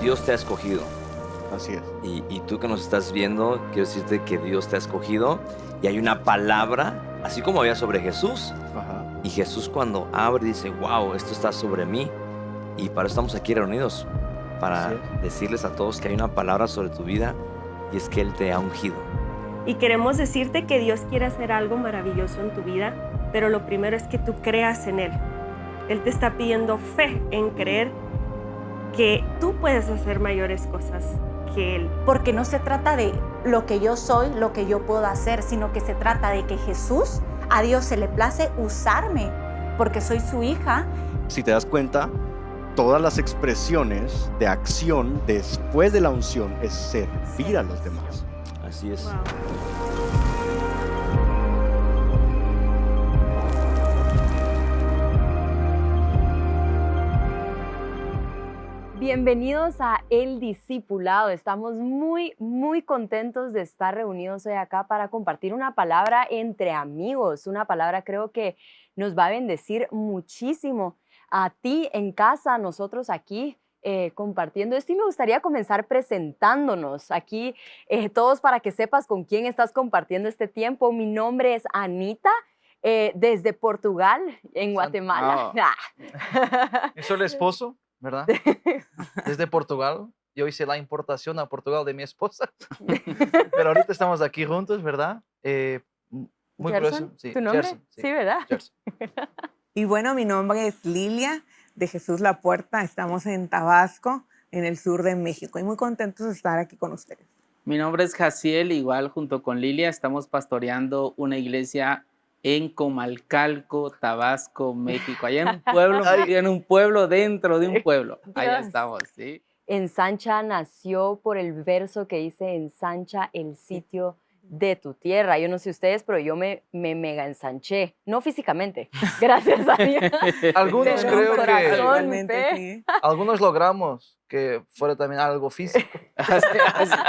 Dios te ha escogido. Así es. Y tú que nos estás viendo, quiero decirte que Dios te ha escogido y hay una palabra, así como había sobre Jesús. Ajá. Y Jesús cuando abre dice, wow, esto está sobre mí. Y para eso estamos aquí reunidos, para Así es. decirles a todos que hay una palabra sobre tu vida y es que Él te ha ungido. Y queremos decirte que Dios quiere hacer algo maravilloso en tu vida, pero lo primero es que tú creas en Él. Él te está pidiendo fe en creer que tú puedes hacer mayores cosas que Él. Porque no se trata de lo que yo soy, lo que yo puedo hacer, sino que se trata de que Jesús, a Dios se le place usarme, porque soy su hija. Si te das cuenta, todas las expresiones de acción después de la unción es servir a los demás. Así es. Wow. Bienvenidos a El Discipulado. Estamos muy contentos de estar reunidos hoy acá para compartir una palabra entre amigos. Una palabra creo que nos va a bendecir muchísimo a ti en casa, a nosotros aquí compartiendo esto. Y me gustaría comenzar presentándonos aquí todos para que sepas con quién estás compartiendo este tiempo. Mi nombre es Anita. Desde Portugal, en Guatemala. Soy el esposo, ¿verdad? Desde Portugal. Yo hice la importación a Portugal de mi esposa. Pero ahorita estamos aquí juntos, ¿verdad? Muy Gerson, grueso. Sí, ¿tu nombre? Gerson, Sí, ¿verdad? Gerson. Y bueno, mi nombre es Lilia, de Jesús La Puerta. Estamos en Tabasco, en el sur de México. Y muy contentos de estar aquí con ustedes. Mi nombre es Jaciel, igual junto con Lilia estamos pastoreando una iglesia en Comalcalco, Tabasco, México. Allá en un pueblo dentro de un pueblo. Allá Dios. estamos, ¿sí? Ensancha nació por el verso que dice, ensancha el sitio de tu tierra. Yo no sé ustedes, pero yo me mega ensanché. No físicamente, gracias a Dios. Algunos Pero creo corazón, que Realmente, fe. sí. algunos logramos que fuera también algo físico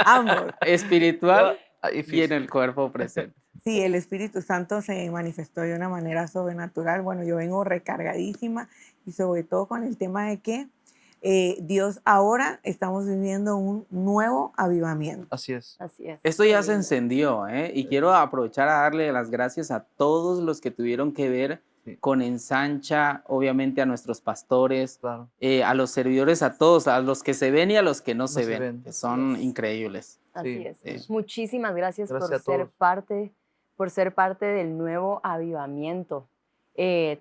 Ambos. Espiritual y y en físico. el cuerpo presente. Sí, el Espíritu Santo se manifestó de una manera sobrenatural. Bueno, yo vengo recargadísima y sobre todo con el tema de que Dios ahora estamos viviendo un nuevo avivamiento. Así es. Así es. Esto ya se encendió, ¿eh? Y quiero aprovechar a darle las gracias a todos los que tuvieron que ver Sí. con Ensancha, obviamente a nuestros pastores, Claro. a los servidores, a todos, a los que se ven y a los que no se se ven, ven. que son es. increíbles. Así Sí, es. sí. Muchísimas gracias, Gracias a por todos. ser parte del nuevo avivamiento.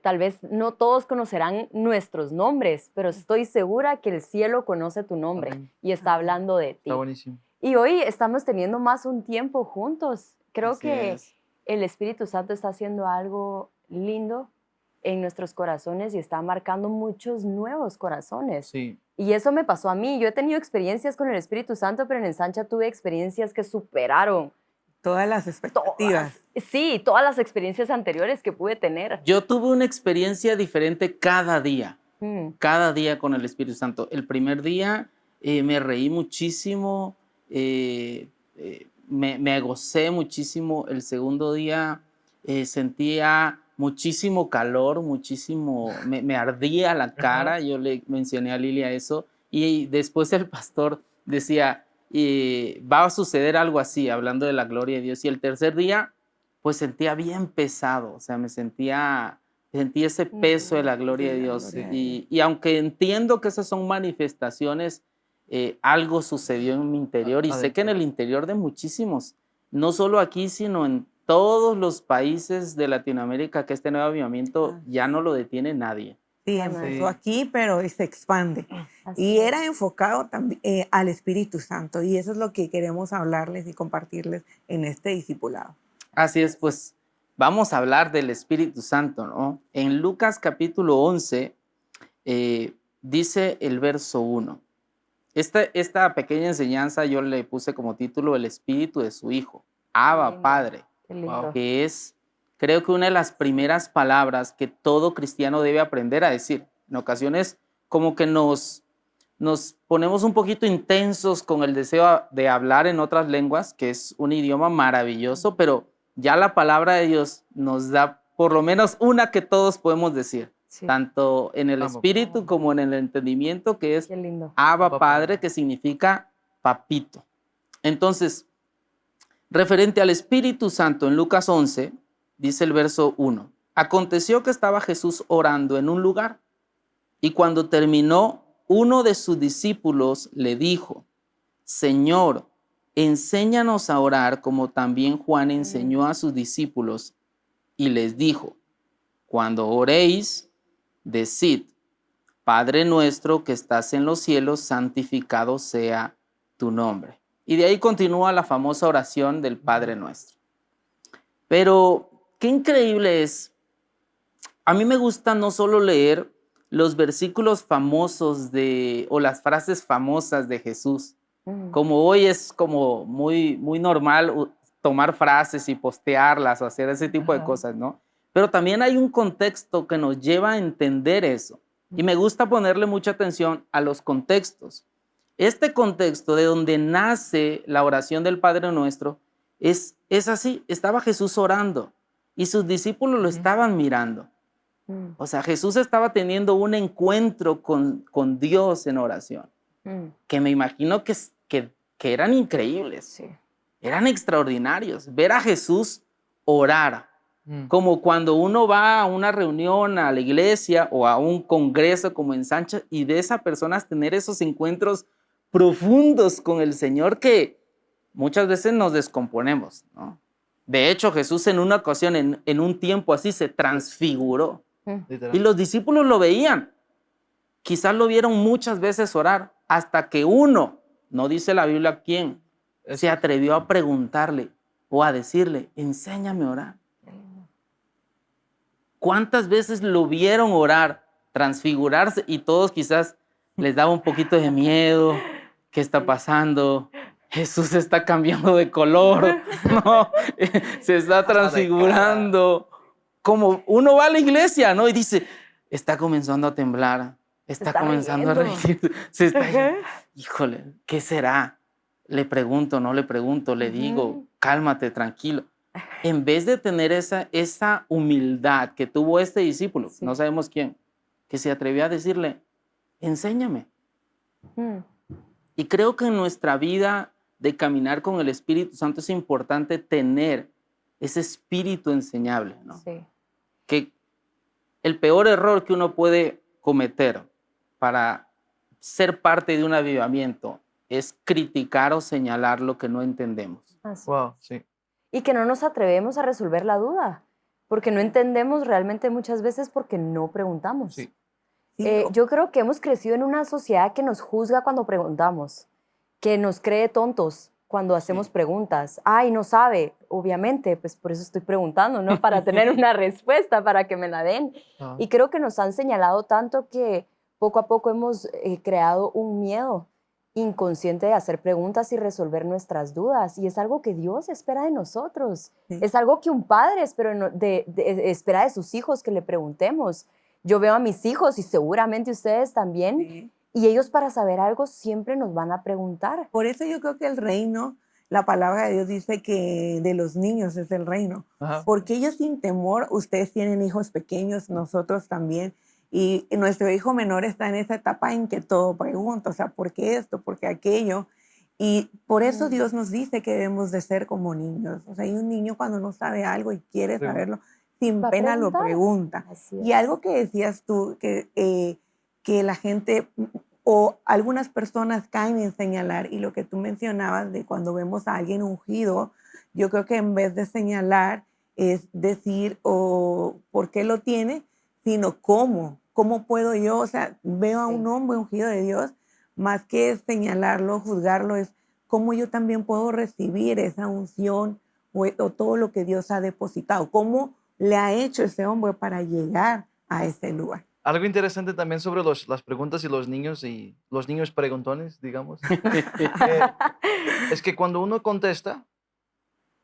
Tal vez no todos conocerán nuestros nombres, pero estoy segura que el cielo conoce tu nombre Amén. y está hablando de ti. Está buenísimo. Y hoy estamos teniendo más un tiempo juntos. Creo Así que es. el Espíritu Santo está haciendo algo lindo en nuestros corazones y está marcando muchos nuevos corazones. Sí. Y eso me pasó a mí. Yo he tenido experiencias con el Espíritu Santo, pero en Ensancha tuve experiencias que superaron Todas las expectativas. todas las experiencias anteriores que pude tener. Yo tuve una experiencia diferente cada día Mm. con el Espíritu Santo. El primer día me reí muchísimo, me gocé muchísimo. El segundo día sentía muchísimo calor, me ardía la cara. Yo le mencioné a Lilia eso y después el pastor decía, va a suceder algo así, hablando de la gloria de Dios. Y el tercer día, pues sentía bien pesado, o sea, sentí ese peso de la gloria de Dios. Y aunque entiendo que esas son manifestaciones, algo sucedió en mi interior y sé que en el interior de muchísimos, no solo aquí, sino en todos los países de Latinoamérica, que este nuevo avivamiento ya no lo detiene nadie. Sí, Amén. empezó aquí, pero se expande. Así Y es. era enfocado también al Espíritu Santo. Y eso es lo que queremos hablarles y compartirles en este discipulado. Así es, pues vamos a hablar del Espíritu Santo, ¿no? En Lucas capítulo 11 dice el verso 1. Esta pequeña enseñanza yo le puse como título El Espíritu de su Hijo, Abba, lindo. Padre, Qué lindo. que es, creo que una de las primeras palabras que todo cristiano debe aprender a decir. En ocasiones como que nos ponemos un poquito intensos con el deseo de hablar en otras lenguas, que es un idioma maravilloso, pero ya la palabra de Dios nos da por lo menos una que todos podemos decir. Sí. tanto en el Abba espíritu como en el entendimiento, que es Qué lindo. Abba Abba Padre, Padre. que significa papito. Entonces, referente al Espíritu Santo, en Lucas 11, dice el verso 1, aconteció que estaba Jesús orando en un lugar y cuando terminó, uno de sus discípulos le dijo, Señor, enséñanos a orar como también Juan enseñó a sus discípulos y les dijo, cuando oréis, decid, Padre nuestro que estás en los cielos, santificado sea tu nombre. Y de ahí continúa la famosa oración del Padre nuestro. Pero qué increíble es, a mí me gusta no solo leer los versículos famosos o las frases famosas de Jesús, como hoy es como muy normal tomar frases y postearlas o hacer ese tipo de Ajá. cosas, ¿no? Pero también hay un contexto que nos lleva a entender eso. Y me gusta ponerle mucha atención a los contextos. Este contexto de donde nace la oración del Padre Nuestro es así. Estaba Jesús orando y sus discípulos lo estaban mirando. O sea, Jesús estaba teniendo un encuentro con Dios en oración, que me imagino que eran increíbles, Sí. eran extraordinarios. Ver a Jesús orar, como cuando uno va a una reunión, a la iglesia o a un congreso como en Sánchez y de esas personas tener esos encuentros profundos con el Señor que muchas veces nos descomponemos, ¿no? De hecho, Jesús en una ocasión, en un tiempo así, se transfiguró. Literal. Y los discípulos lo veían. Quizás lo vieron muchas veces orar, hasta que uno, no dice la Biblia quién, se atrevió a preguntarle o a decirle, enséñame a orar. ¿Cuántas veces lo vieron orar, transfigurarse? Y todos quizás les daba un poquito de miedo. ¿Qué está pasando? Jesús está cambiando de color, ¿no? Se está transfigurando. Como uno va a la iglesia, ¿no? Y dice, está comenzando a temblar, está comenzando a reír. Se está... Híjole, ¿qué será? Le pregunto, no le pregunto, le digo, cálmate, tranquilo. En vez de tener esa humildad que tuvo este discípulo, no sabemos quién, que se atrevió a decirle, enséñame. Y creo que en nuestra vida de caminar con el Espíritu Santo es importante tener ese espíritu enseñable, ¿no? Sí. Que el peor error que uno puede cometer para ser parte de un avivamiento es criticar o señalar lo que no entendemos. Así. Wow, sí. Y que no nos atrevemos a resolver la duda, porque no entendemos realmente muchas veces porque no preguntamos. Sí. Yo creo que hemos crecido en una sociedad que nos juzga cuando preguntamos, que nos cree tontos cuando hacemos preguntas. Ay, no sabe, obviamente, pues por eso estoy preguntando, ¿no? Para tener una respuesta, para que me la den. Y creo que nos han señalado tanto que poco a poco hemos creado un miedo inconsciente de hacer preguntas y resolver nuestras dudas. Y es algo que Dios espera de nosotros. Es algo que un padre espera de sus hijos que le preguntemos. Yo veo a mis hijos y seguramente ustedes también. Y ellos para saber algo siempre nos van a preguntar. Por eso yo creo que el reino, la palabra de Dios dice que de los niños es el reino. Ajá. Porque ellos sin temor, ustedes tienen hijos pequeños, nosotros también. Y nuestro hijo menor está en esa etapa en que todo pregunta, o sea, ¿por qué esto? ¿Por qué aquello? Y por eso Dios nos dice que debemos de ser como niños. O sea, hay un niño cuando no sabe algo y quiere saberlo, sin Va a pena lo preguntar. pregunta. Así Y es. algo que decías tú, que la gente o algunas personas caen en señalar, y lo que tú mencionabas de cuando vemos a alguien ungido, yo creo que en vez de señalar es decir o por qué lo tiene, sino cómo puedo yo, o sea, veo a un hombre ungido de Dios, más que señalarlo, juzgarlo, es cómo yo también puedo recibir esa unción o todo lo que Dios ha depositado, cómo le ha hecho ese hombre para llegar a ese lugar. Algo interesante también sobre las preguntas y los niños preguntones, digamos, es que cuando uno contesta,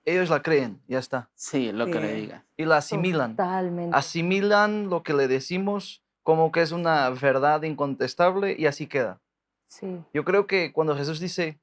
ellos la creen, ya está, Sí, lo que le diga. y la asimilan. Totalmente. Asimilan lo que le decimos como que es una verdad incontestable y así queda. Sí. Yo creo que cuando Jesús dice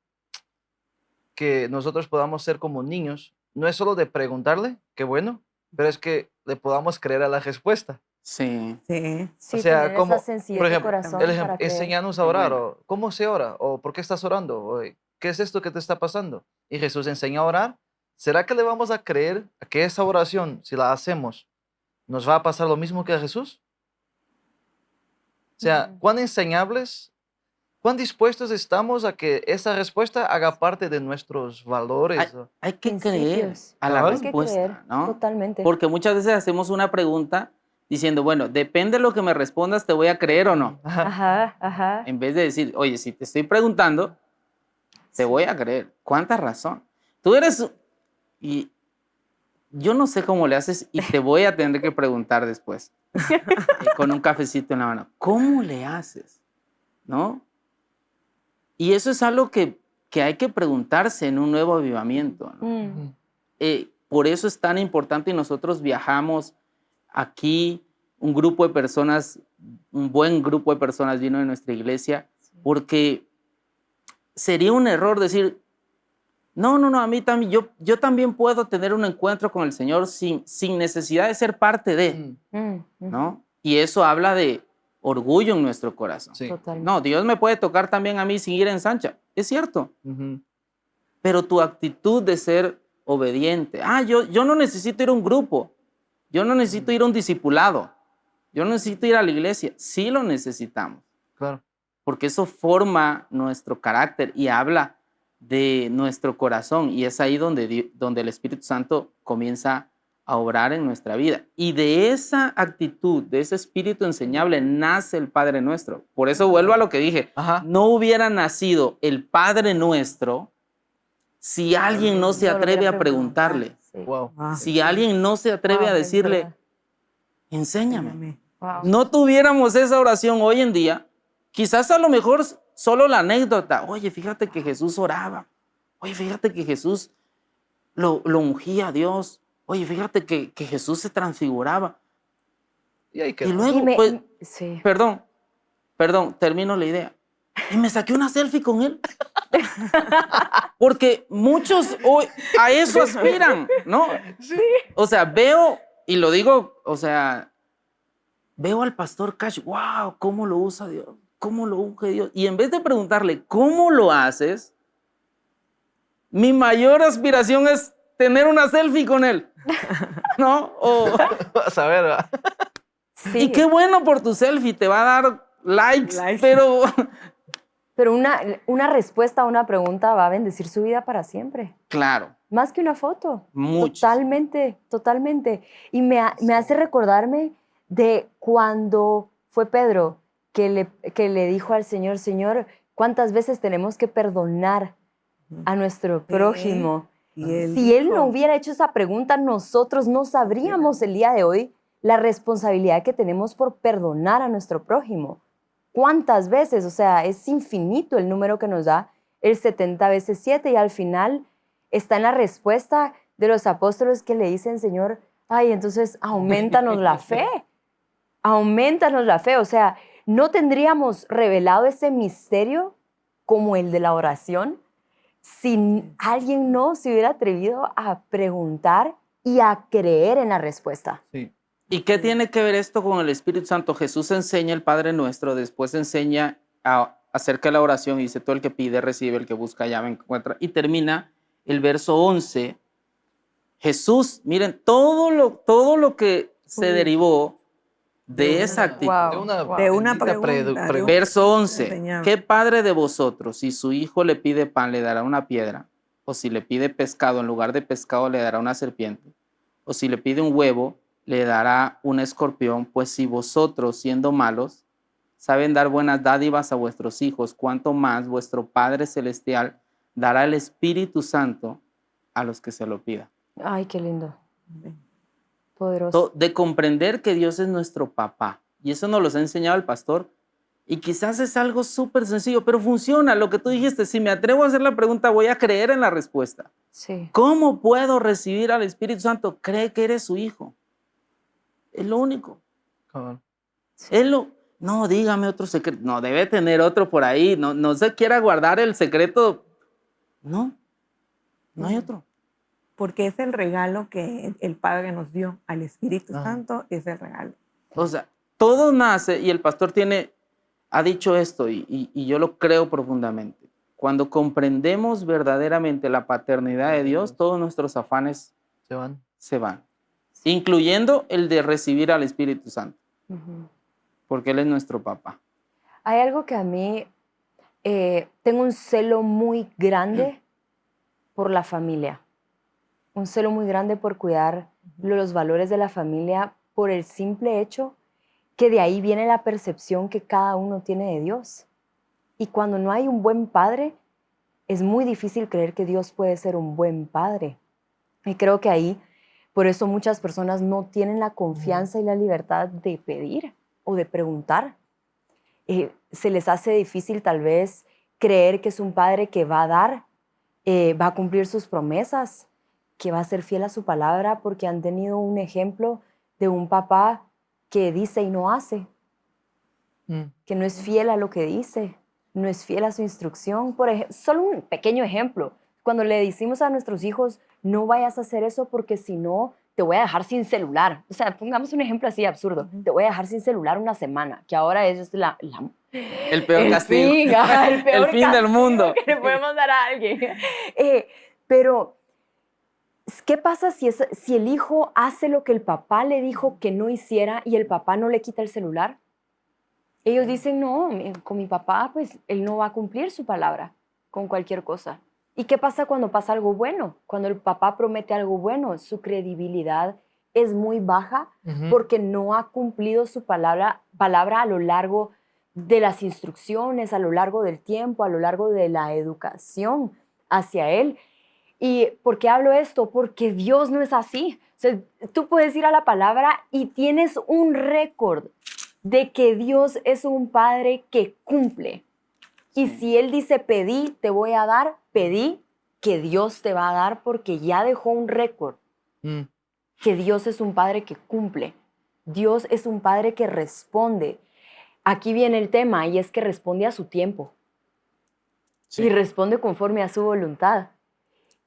que nosotros podamos ser como niños, no es solo de preguntarle, qué bueno, pero es que le podamos creer a la respuesta. Sí. Sí. Sí, O sea, tener como, esa sencillez por de ejemplo, corazón el ejemplo, para creer. enséñanos a Qué orar, bueno. o cómo se ora, o por qué estás orando, o qué es esto que te está pasando. Y Jesús enseña a orar. ¿Será que le vamos a creer a que esa oración, si la hacemos, nos va a pasar lo mismo que a Jesús? O sea, Ujú. ¿cuán enseñables, cuán dispuestos estamos a que esa respuesta haga parte de nuestros valores? Hay que creer Principios. a la Cabal. Hay que creer, respuesta, ¿no? totalmente. Porque muchas veces hacemos una pregunta diciendo, bueno, depende de lo que me respondas, te voy a creer o no. Ajá, ajá. En vez de decir, oye, si te estoy preguntando, te voy a creer. ¿Cuánta razón? Tú eres... Y yo no sé cómo le haces y te voy a tener que preguntar después, con un cafecito en la mano. ¿Cómo le haces? ¿No? Y eso es algo que hay que preguntarse en un nuevo avivamiento, ¿no? Mm. Por eso es tan importante y nosotros viajamos aquí, un grupo de personas, un buen grupo de personas vino de nuestra iglesia, porque sería un error decir, no, a mí también, yo también puedo tener un encuentro con el Señor sin necesidad de ser parte de, ¿no? Y eso habla de orgullo en nuestro corazón. Sí. Totalmente. No, Dios me puede tocar también a mí sin ir en Sancha, es cierto, Ujú. pero tu actitud de ser obediente, yo no necesito ir a un grupo, yo no necesito ir a un discipulado, yo no necesito ir a la iglesia, sí lo necesitamos, Claro. porque eso forma nuestro carácter y habla de nuestro corazón y es ahí donde el Espíritu Santo comienza a obrar en nuestra vida. Y de esa actitud, de ese espíritu enseñable, nace el Padre Nuestro. Por eso vuelvo a lo que dije. Ajá. No hubiera nacido el Padre Nuestro si alguien no se No lo atreve hubiera a preguntarle. Sí. Wow. Ah, Si alguien no se atreve Wow, a es decirle, verdad. enséñame. enséñame. Wow. No tuviéramos esa oración hoy en día, quizás a lo mejor solo la anécdota, oye, fíjate que Jesús oraba, oye, fíjate que Jesús lo ungía a Dios, oye, fíjate que Jesús se transfiguraba. Y ahí Y quedó. luego, pues, sí. perdón, termino la idea. Y me saqué una selfie con él. Porque muchos hoy a eso aspiran, ¿no? Sí. O sea, veo, y lo digo, o sea, veo al pastor Cash, wow, cómo lo usa Dios, cómo lo unge Dios. Y en vez de preguntarle, ¿cómo lo haces? Mi mayor aspiración es tener una selfie con él, ¿no? Vas a ver, ¿verdad? Sí. Y qué bueno por tu selfie, te va a dar likes. Pero Pero una respuesta a una pregunta va a bendecir su vida para siempre. claro, Más que una foto. mucho. Totalmente, totalmente. Y me hace recordarme de cuando fue Pedro que le dijo al Señor, Señor, ¿cuántas veces tenemos que perdonar a nuestro prójimo? Si él no hubiera hecho esa pregunta, nosotros no sabríamos el día de hoy la responsabilidad que tenemos por perdonar a nuestro prójimo. ¿Cuántas veces? O sea, es infinito el número que nos da el 70 veces 7 y al final está en la respuesta de los apóstoles que le dicen, Señor, ay, entonces aumentanos la fe, aumentanos la fe. O sea, no tendríamos revelado ese misterio como el de la oración si alguien no se hubiera atrevido a preguntar y a creer en la respuesta. Sí. ¿Y qué tiene que ver esto con el Espíritu Santo? Jesús enseña el Padre Nuestro, después enseña acerca de la oración y dice, todo el que pide, recibe, el que busca, llama, encuentra. Y termina el verso 11. Jesús, miren, todo lo que se derivó de esa actitud. Wow. De una bendita pregunta. de un- Verso 11. enseñanza. ¿Qué padre de vosotros, si su hijo le pide pan, le dará una piedra? O si le pide pescado, en lugar de pescado, le dará una serpiente? O si le pide un huevo, le dará un escorpión? Pues si vosotros, siendo malos, saben dar buenas dádivas a vuestros hijos, cuánto más vuestro Padre Celestial dará el Espíritu Santo a los que se lo pidan. Ay, qué lindo. Poderoso. De comprender que Dios es nuestro papá. Y eso nos lo ha enseñado el pastor. Y quizás es algo súper sencillo, pero funciona. Lo que tú dijiste, si me atrevo a hacer la pregunta, voy a creer en la respuesta. Sí. ¿Cómo puedo recibir al Espíritu Santo? Cree que eres su hijo. Es lo único. Cabal. No, dígame otro secreto. No, debe tener otro por ahí. No se quiera guardar el secreto. No hay otro. Porque es el regalo que el Padre nos dio al Espíritu Ajá. Santo, es el regalo. O sea, todo nace, y el pastor ha dicho esto, y yo lo creo profundamente. Cuando comprendemos verdaderamente la paternidad de Dios, todos nuestros afanes Se van. incluyendo el de recibir al Espíritu Santo, Ujú. porque Él es nuestro papá. Hay algo que a mí tengo un celo muy grande por la familia, un celo muy grande por cuidar los valores de la familia por el simple hecho que de ahí viene la percepción que cada uno tiene de Dios. Y cuando no hay un buen padre, es muy difícil creer que Dios puede ser un buen padre. Y creo que ahí, por eso muchas personas no tienen la confianza y la libertad de pedir o de preguntar. Se les hace difícil tal vez creer que es un padre que va a dar, va a cumplir sus promesas, que va a ser fiel a su palabra porque han tenido un ejemplo de un papá que dice y no hace, que no es fiel a lo que dice, no es fiel a su instrucción. Solo un pequeño ejemplo. Cuando le decimos a nuestros hijos, no vayas a hacer eso porque si no, te voy a dejar sin celular. O sea, pongamos un ejemplo así absurdo. Te voy a dejar sin celular una semana, que ahora es El peor castigo. El peor El fin del mundo. que le podemos dar a alguien. Pero, ¿qué pasa si el hijo hace lo que el papá le dijo que no hiciera y el papá no le quita el celular? Ellos dicen, no, con mi papá, pues él no va a cumplir su palabra con cualquier cosa. ¿Y qué pasa cuando pasa algo bueno? Cuando el papá promete algo bueno, su credibilidad es muy baja porque no ha cumplido su palabra a lo largo de las instrucciones, a lo largo del tiempo, a lo largo de la educación hacia él. ¿Y por qué hablo esto? Porque Dios no es así. O sea, tú puedes ir a la palabra y tienes un récord de que Dios es un padre que cumple. Y si Él dice, pedí, te voy a dar, pedí, que Dios te va a dar porque ya dejó un récord. Que Dios es un padre que cumple. Dios es un padre que responde. Aquí viene el tema y es que responde a su tiempo. Sí. Y responde conforme a su voluntad.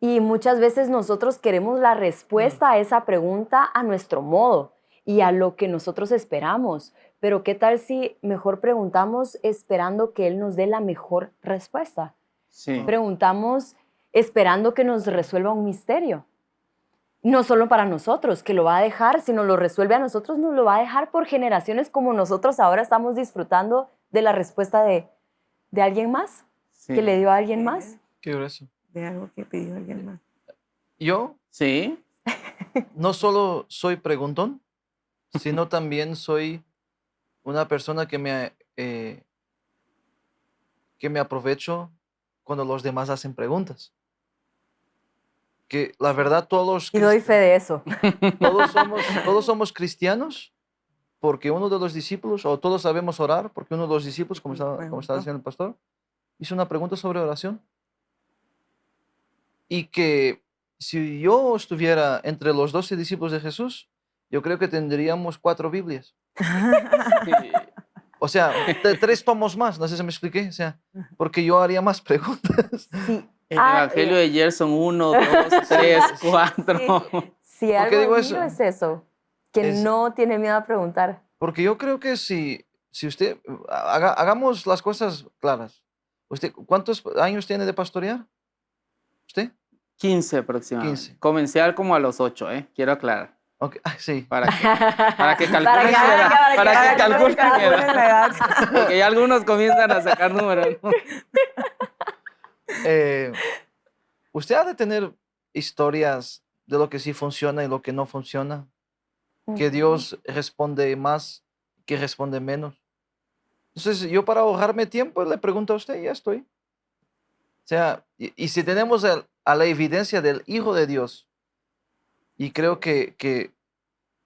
Y muchas veces nosotros queremos la respuesta a esa pregunta a nuestro modo y a lo que nosotros esperamos. Pero ¿qué tal si mejor preguntamos esperando que Él nos dé la mejor respuesta? Sí. Preguntamos esperando que nos resuelva un misterio. No solo para nosotros, que lo va a dejar, sino lo resuelve a nosotros, nos lo va a dejar por generaciones como nosotros ahora estamos disfrutando de la respuesta de alguien más, que le dio a alguien más. Qué grueso. De algo que pidió alguien más. Yo Sí. no solo soy preguntón, sino también soy una persona que me aprovecho cuando los demás hacen preguntas. Que la verdad todos Y doy fe de eso. todos somos cristianos porque uno de los discípulos, o todos sabemos orar porque uno de los discípulos, como estaba diciendo el pastor, hizo una pregunta sobre oración. Y que si yo estuviera entre los 12 discípulos de Jesús, yo creo que tendríamos 4 Biblias. O sea, 3 tomos más, no sé si me expliqué. O sea, porque yo haría más preguntas. Sí. El Evangelio de Gerson 1, 2, 3, 4. Sí, algo digo mío eso? es eso, que no tiene miedo a preguntar. Porque yo creo que si usted, hagamos las cosas claras. ¿Usted cuántos años tiene de pastorear? ¿Usted? 15 aproximadamente. 15. Comencé como a los 8, quiero aclarar. Okay. Sí. Para que calculen mi edad. Para que calculen mi edad. Porque ya algunos comienzan a sacar números, ¿no? Usted ha de tener historias de lo que sí funciona y lo que no funciona. Que Dios responde más, que responde menos. Entonces, yo para ahorrarme tiempo le pregunto a usted y ya estoy. O sea, y si tenemos a la evidencia del Hijo de Dios, y creo que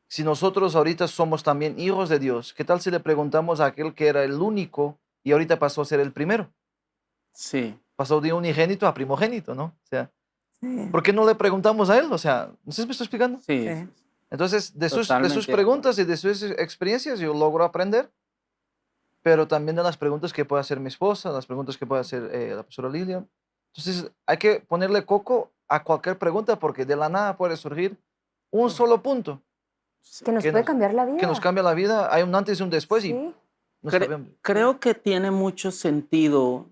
si nosotros ahorita somos también hijos de Dios, ¿qué tal si le preguntamos a aquel que era el único y ahorita pasó a ser el primero? Sí. Pasó de unigénito a primogénito, ¿no? O sea, Sí. ¿por qué no le preguntamos a él? O sea, ¿no sé si me estoy explicando? Sí. Sí. Entonces, de sus Totalmente. preguntas y de sus experiencias yo logro aprender, pero también de las preguntas que puede hacer mi esposa, las preguntas que puede hacer la profesora Lilian. Entonces, hay que ponerle coco a cualquier pregunta porque de la nada puede surgir un solo punto Que nos que puede cambiar la vida. que nos cambia la vida. Hay un antes y un después y Sí. no Cre- sabemos. Creo que tiene mucho sentido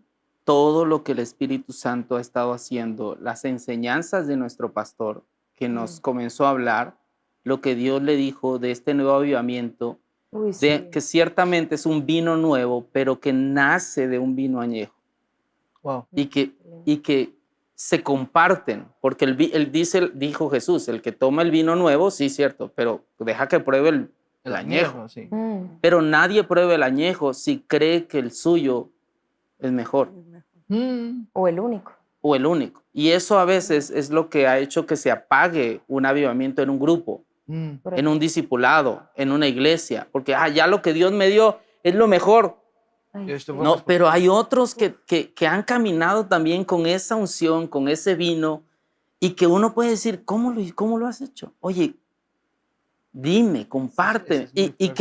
todo lo que el Espíritu Santo ha estado haciendo, las enseñanzas de nuestro pastor que nos comenzó a hablar, lo que Dios le dijo de este nuevo avivamiento, Uy, de sí. que ciertamente es un vino nuevo, pero que nace de un vino añejo Wow. y que se comparten, porque dijo Jesús, el que toma el vino nuevo, sí, cierto, pero deja que pruebe el añejo. Sí. Pero nadie pruebe el añejo si cree que el suyo es mejor O el único. o el único. Y eso a veces es lo que ha hecho que se apague un avivamiento en un grupo, en un discipulado, en una iglesia, porque ya lo que Dios me dio es lo mejor. Ay, Y esto sí. fue No, más- pero hay otros que han caminado también con esa unción, con ese vino, y que uno puede decir, ¿cómo lo has hecho? Oye, dime, comparte, eso es muy y fuerte.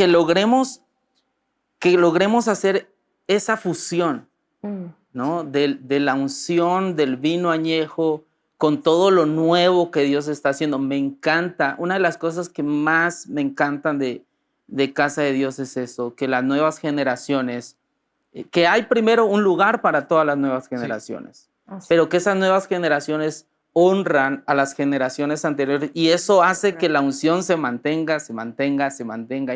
que logremos hacer esa fusión, Mm. ¿no? De la unción, del vino añejo, con todo lo nuevo que Dios está haciendo. Me encanta, una de las cosas que más me encantan de Casa de Dios es eso, que las nuevas generaciones, que hay primero un lugar para todas las nuevas generaciones, Así. pero que esas nuevas generaciones honran a las generaciones anteriores y eso hace que la unción se mantenga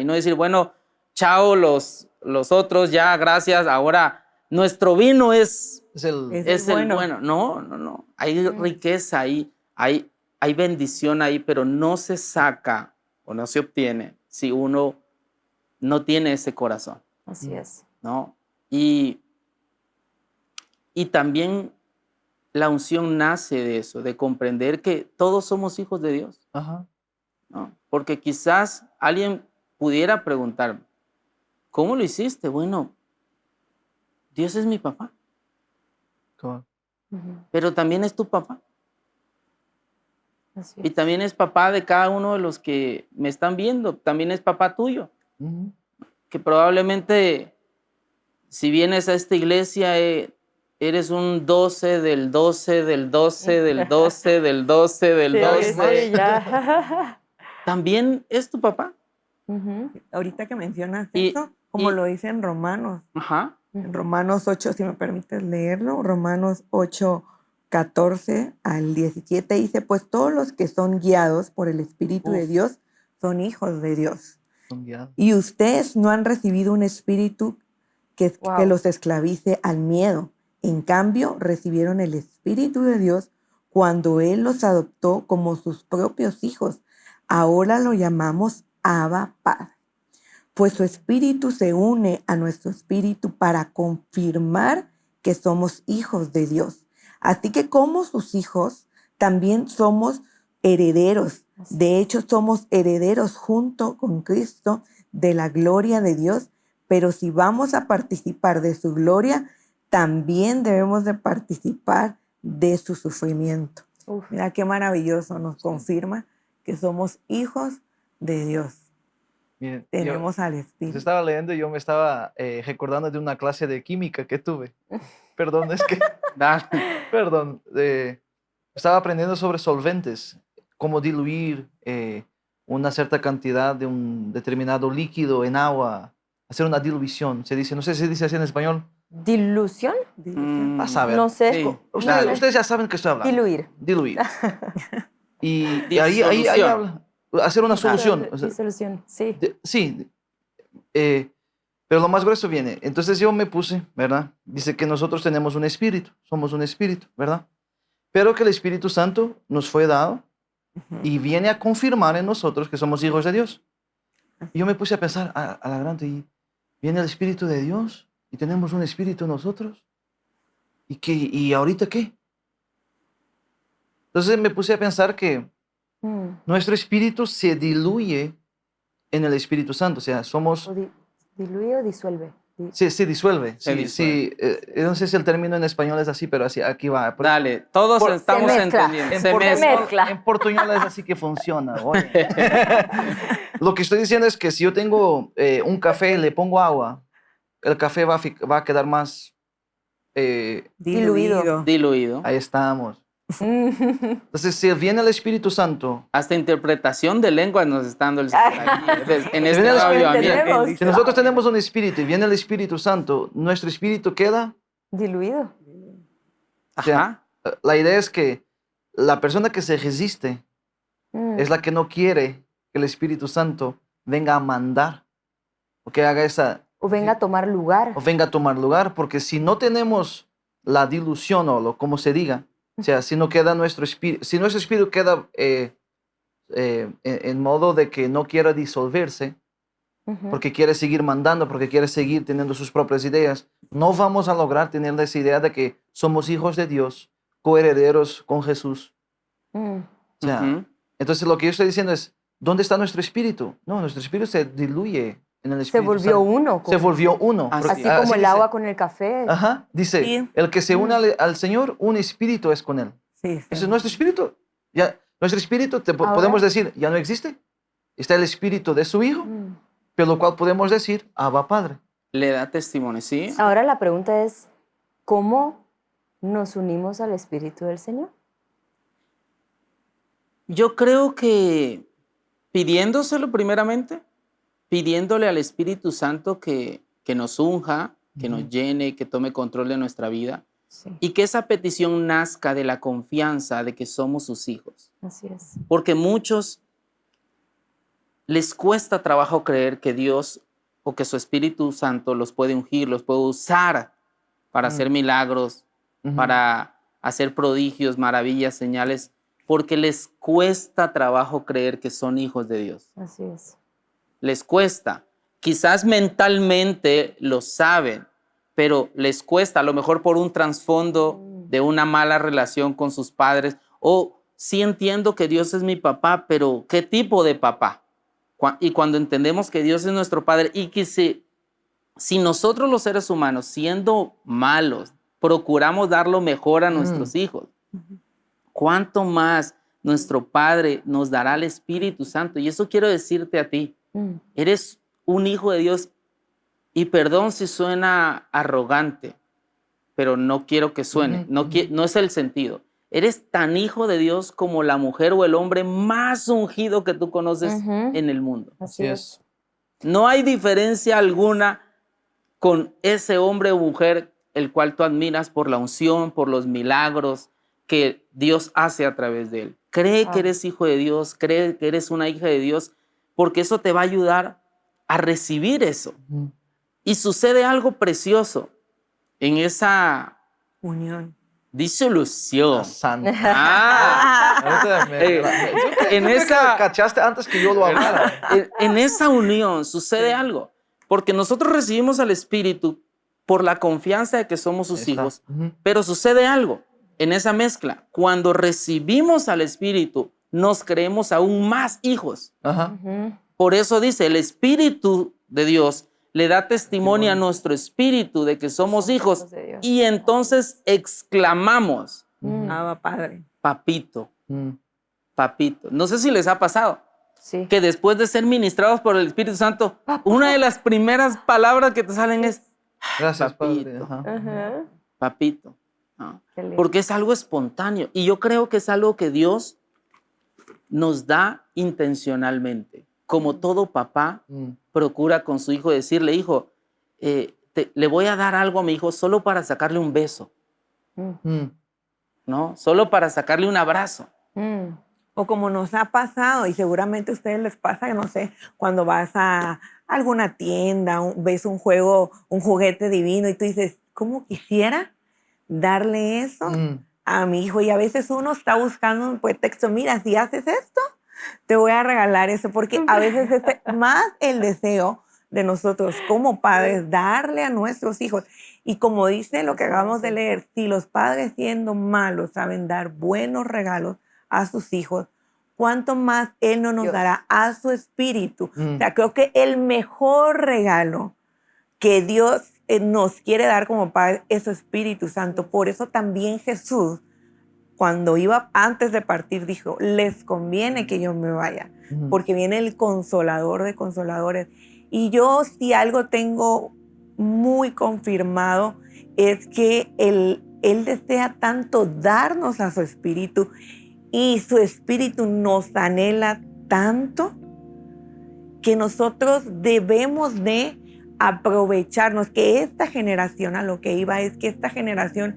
y no decir, bueno, chao los otros, ya, gracias, ahora nuestro vino es Es el, Es el bueno. bueno. No. Hay riqueza ahí, hay bendición ahí, pero no se saca o no se obtiene si uno no tiene ese corazón, Así es. ¿no? Y también la unción nace de eso, de comprender que todos somos hijos de Dios, Ajá. ¿no? Porque quizás alguien pudiera preguntar, ¿cómo lo hiciste? Bueno, Dios es mi papá, Come on. Ujú. pero también es tu papá. Así Y es. también es papá de cada uno de los que me están viendo. También es papá tuyo. Ujú. Que probablemente, si vienes a esta iglesia, eres un 12 del 12 del 12 del 12 del 12 del Sí, 12. sí, ya. También es tu papá. Ujú. Ahorita que mencionas Y- eso, como y- lo dice en Romanos, Ajá. en Romanos 8, si me permites leerlo, Romanos 8, 14 al 17 dice, pues todos los que son guiados por el Espíritu de Uf. Dios son hijos de Dios. Son guiados. Y ustedes no han recibido un espíritu que Wow. los esclavice al miedo. En cambio, recibieron el Espíritu de Dios cuando Él los adoptó como sus propios hijos. Ahora lo llamamos Abba Padre. Pues su espíritu se une a nuestro espíritu para confirmar que somos hijos de Dios. Así que como sus hijos, también somos herederos. Así De hecho, somos herederos junto con Cristo de la gloria de Dios. Pero si vamos a participar de su gloria, también debemos de participar de su sufrimiento. Uf. Mira qué maravilloso, nos confirma que somos hijos de Dios. Miren, Tenemos al yo Espíritu. estaba leyendo y yo me estaba recordando de una clase de química que tuve. Perdón, es que, Dale. perdón. Estaba aprendiendo sobre solventes, cómo diluir una cierta cantidad de un determinado líquido en agua, hacer una dilución. Se dice, no sé si se dice así en español. ¿Dilución? Vas a ver. No sé. Sí, Ustedes, dale. ustedes ya saben que estoy hablando. Diluir. Diluir. Y ahí Disolución. habla, hacer una solución. o sea, Disolución, sí. sí, pero lo más grueso viene. Entonces yo me puse, ¿verdad? Dice que nosotros tenemos un espíritu, somos un espíritu, ¿verdad? Pero que el Espíritu Santo nos fue dado y viene a confirmar en nosotros que somos hijos de Dios. Y yo me puse a pensar a la grande, y viene el Espíritu de Dios y tenemos un espíritu nosotros. ¿Y ahorita qué? Entonces me puse a pensar que Mm. nuestro espíritu se diluye en el Espíritu Santo, o sea, somos... O diluye o disuelve. Se disuelve. Se Sí, disuelve. sí, no sé si el término en español es así, pero así, aquí va. Dale, todos Por- estamos Se mezcla. entendiendo. En, Se portuñol, mezcla. mezcla. en portuñol es así que funciona. Oye. Lo que estoy diciendo es que si yo tengo un café y le pongo agua, el café va a quedar más... Diluido. Diluido. ahí estamos. Entonces, si viene el Espíritu Santo, Hasta interpretación de lengua nos está dando el Señor aquí, en este Viene el nuevo avivamiento. Entendemos. si nosotros tenemos un espíritu y viene el Espíritu Santo, nuestro espíritu queda. Diluido. O sea, Ajá. la idea es que la persona que se resiste es la que no quiere que el Espíritu Santo venga a mandar o que haga esa, O venga a tomar lugar. o venga a tomar lugar, porque si no tenemos la dilución o lo como se diga, o sea, si no queda nuestro espíritu, si nuestro espíritu queda en modo de que no quiera disolverse, Ujú. porque quiere seguir mandando, porque quiere seguir teniendo sus propias ideas, no vamos a lograr tener esa idea de que somos hijos de Dios, coherederos con Jesús. Mm. O sea, Ujú. entonces lo que yo estoy diciendo es, ¿dónde está nuestro espíritu? No, nuestro espíritu se diluye en el Se Espíritu volvió Santo. uno. Se volvió uno. Así Así Porque como el dice. agua con el café. Ajá, dice, Sí. el que se une al Señor, un espíritu es con él. Sí, sí. Entonces nuestro espíritu, Ahora- podemos decir, ya no existe. Está el espíritu de su Hijo, Mm. pero lo cual podemos decir, Abba Padre. Le da testimonio, ¿sí? Ahora la pregunta es, ¿cómo nos unimos al Espíritu del Señor? Yo creo que pidiéndoselo primeramente, pidiéndole al Espíritu Santo que nos unja, que nos llene, que tome control de nuestra vida Sí, y que esa petición nazca de la confianza de que somos sus hijos. así es. Porque muchos les cuesta trabajo creer que Dios o que su Espíritu Santo los puede ungir, los puede usar para hacer milagros, Ujú. para hacer prodigios, maravillas, señales, porque les cuesta trabajo creer que son hijos de Dios. Así es. Les cuesta. Quizás mentalmente lo saben, pero les cuesta, a lo mejor por un trasfondo de una mala relación con sus padres, o sí entiendo que Dios es mi papá, pero ¿qué tipo de papá? Y cuando entendemos que Dios es nuestro Padre y que si nosotros los seres humanos, siendo malos, procuramos dar lo mejor a nuestros hijos, ¿cuánto más nuestro Padre nos dará el Espíritu Santo? Y eso quiero decirte a ti, Mm. eres un hijo de Dios y perdón si suena arrogante, pero no quiero que suene, no es el sentido. Eres tan hijo de Dios como la mujer o el hombre más ungido que tú conoces Ujú. en el mundo. Así es. No hay diferencia alguna con ese hombre o mujer el cual tú admiras por la unción, por los milagros que Dios hace a través de él. Cree que eres hijo de Dios, cree que eres una hija de Dios, porque eso te va a ayudar a recibir eso. Y sucede algo precioso en esa Unión. disolución. Santa. Ah, Ahorita en tú me esa... cachaste antes que yo lo hablara. En esa unión sucede algo, porque nosotros recibimos al Espíritu por la confianza de que somos sus Está. hijos, Ujú. pero sucede algo en esa mezcla. Cuando recibimos al Espíritu, nos creemos aún más hijos. Ajá. Ujú. Por eso dice, el Espíritu de Dios le da testimonio a nuestro espíritu de que somos hijos, hijos de Dios. y entonces exclamamos, Mm. Abba Padre. papito, Mm. papito. No sé si les ha pasado Sí. que después de ser ministrados por el Espíritu Santo, una de las primeras palabras que te salen es Gracias, Padre. Papito. Ajá. Ajá. papito, ¿no? Qué lindo. Porque es algo espontáneo y yo creo que es algo que Dios nos da intencionalmente. Como todo papá Mm. procura con su hijo decirle, hijo, le voy a dar algo a mi hijo solo para sacarle un beso, Mm. ¿no? Solo para sacarle un abrazo. Mm. O como nos ha pasado, y seguramente a ustedes les pasa, no sé, cuando vas a alguna tienda, ves un juego, un juguete divino y tú dices, ¿cómo quisiera darle eso Mm. a mi hijo? Y a veces uno está buscando un pretexto, mira, si haces esto, te voy a regalar eso, porque a veces es más el deseo de nosotros como padres darle a nuestros hijos. Y como dice lo que acabamos de leer, si los padres siendo malos saben dar buenos regalos a sus hijos, ¿cuánto más Él no nos Dios. dará a su espíritu? Mm. O sea, creo que el mejor regalo que Dios nos quiere dar como padres es su Espíritu Santo. Por eso también Jesús, cuando iba antes de partir, dijo, les conviene que yo me vaya, Ujú. porque viene el consolador de consoladores. Y yo, si algo tengo muy confirmado, es que Él desea tanto darnos a su Espíritu y su Espíritu nos anhela tanto que nosotros debemos de aprovecharnos, que esta generación, a lo que iba, es que esta generación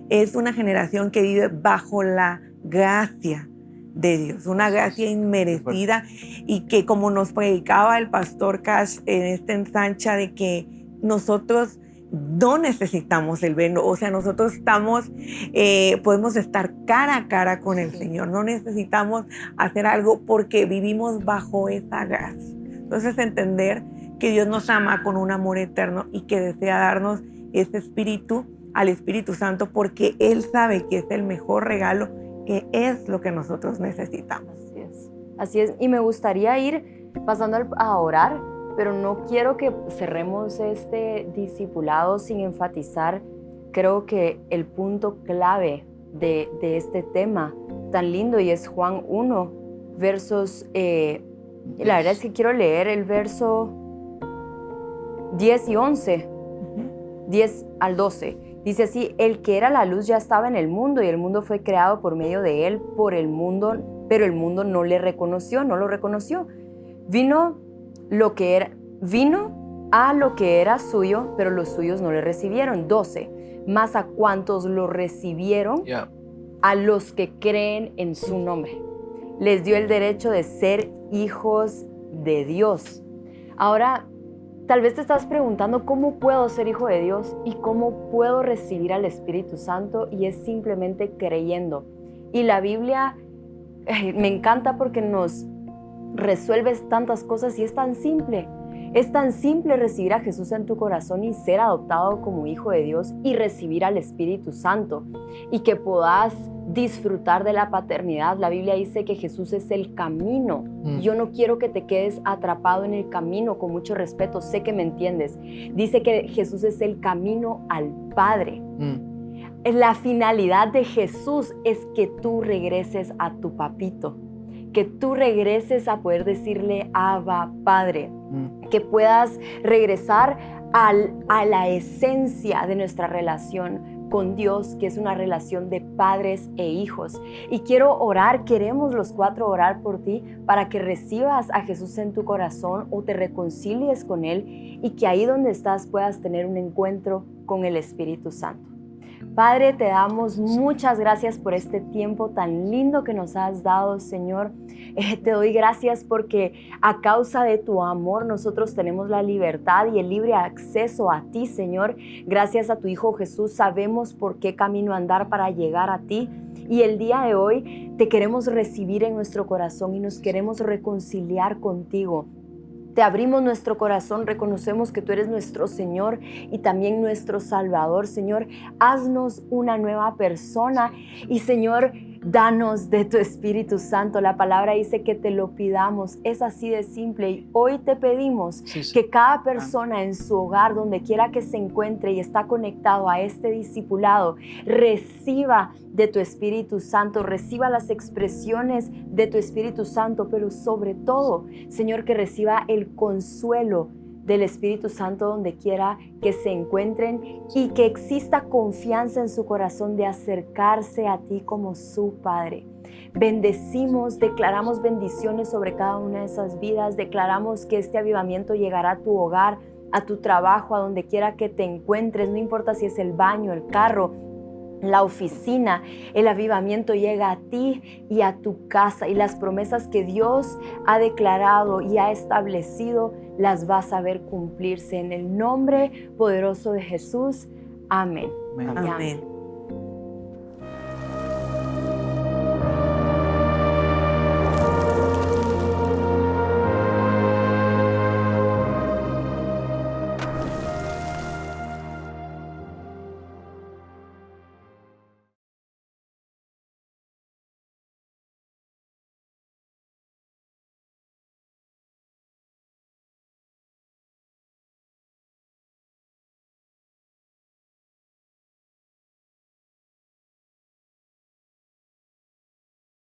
es una generación que vive bajo la gracia de Dios, una gracia inmerecida, y que, como nos predicaba el pastor Cash en esta ensancha, de que nosotros no necesitamos el velo, o sea, nosotros podemos estar cara a cara con el Señor, no necesitamos hacer algo porque vivimos bajo esa gracia. Entonces, entender que Dios nos ama con un amor eterno y que desea darnos ese espíritu, al Espíritu Santo, porque Él sabe que es el mejor regalo, que es lo que nosotros necesitamos. Así es. Y me gustaría ir pasando a orar, pero no quiero que cerremos este discipulado sin enfatizar, creo que el punto clave de este tema tan lindo, y es Juan 1, versos, la verdad es que quiero leer el verso 10 y 11, 10 al 12. Dice así: el que era la luz ya estaba en el mundo, y el mundo fue creado por medio de él, por el mundo, pero el mundo no le reconoció, no lo reconoció. Vino a lo que era suyo, pero los suyos no le recibieron. 12. Mas a cuantos lo recibieron, a los que creen en su nombre, les dio el derecho de ser hijos de Dios. Ahora, tal vez te estás preguntando, ¿cómo puedo ser hijo de Dios y cómo puedo recibir al Espíritu Santo? Y es simplemente creyendo. Y la Biblia me encanta porque nos resuelve tantas cosas, y es tan simple. Es tan simple recibir a Jesús en tu corazón y ser adoptado como hijo de Dios y recibir al Espíritu Santo, y que puedas disfrutar de la paternidad. La Biblia dice que Jesús es el camino. Yo no quiero que te quedes atrapado en el camino, con mucho respeto, sé que me entiendes. Dice que Jesús es el camino al Padre. La finalidad de Jesús es que tú regreses a tu papito, que tú regreses a poder decirle Abba, Padre, que puedas regresar a la esencia de nuestra relación con Dios, que es una relación de padres e hijos. Y quiero orar, queremos los cuatro orar por ti, para que recibas a Jesús en tu corazón o te reconcilies con Él, y que ahí donde estás puedas tener un encuentro con el Espíritu Santo. Padre, te damos muchas gracias por este tiempo tan lindo que nos has dado, Señor. Te doy gracias porque a causa de tu amor nosotros tenemos la libertad y el libre acceso a ti, Señor. Gracias a tu Hijo Jesús sabemos por qué camino andar para llegar a ti. Y el día de hoy te queremos recibir en nuestro corazón y nos queremos reconciliar contigo. Te abrimos nuestro corazón, reconocemos que tú eres nuestro Señor y también nuestro Salvador. Señor, haznos una nueva persona y, Señor, danos de tu Espíritu Santo. La palabra dice que te lo pidamos. Es así de simple. Y hoy te pedimos que cada persona en su hogar, donde quiera que se encuentre y está conectado a este discipulado, reciba de tu Espíritu Santo, reciba las expresiones de tu Espíritu Santo, pero sobre todo, Señor, que reciba el consuelo del Espíritu Santo donde quiera que se encuentren, y que exista confianza en su corazón de acercarse a ti como su Padre. Bendecimos, declaramos bendiciones sobre cada una de esas vidas, declaramos que este avivamiento llegará a tu hogar, a tu trabajo, a donde quiera que te encuentres, no importa si es el baño, el carro, la oficina. El avivamiento llega a ti y a tu casa, y las promesas que Dios ha declarado y ha establecido las vas a ver cumplirse en el nombre poderoso de Jesús. Amén. Amén.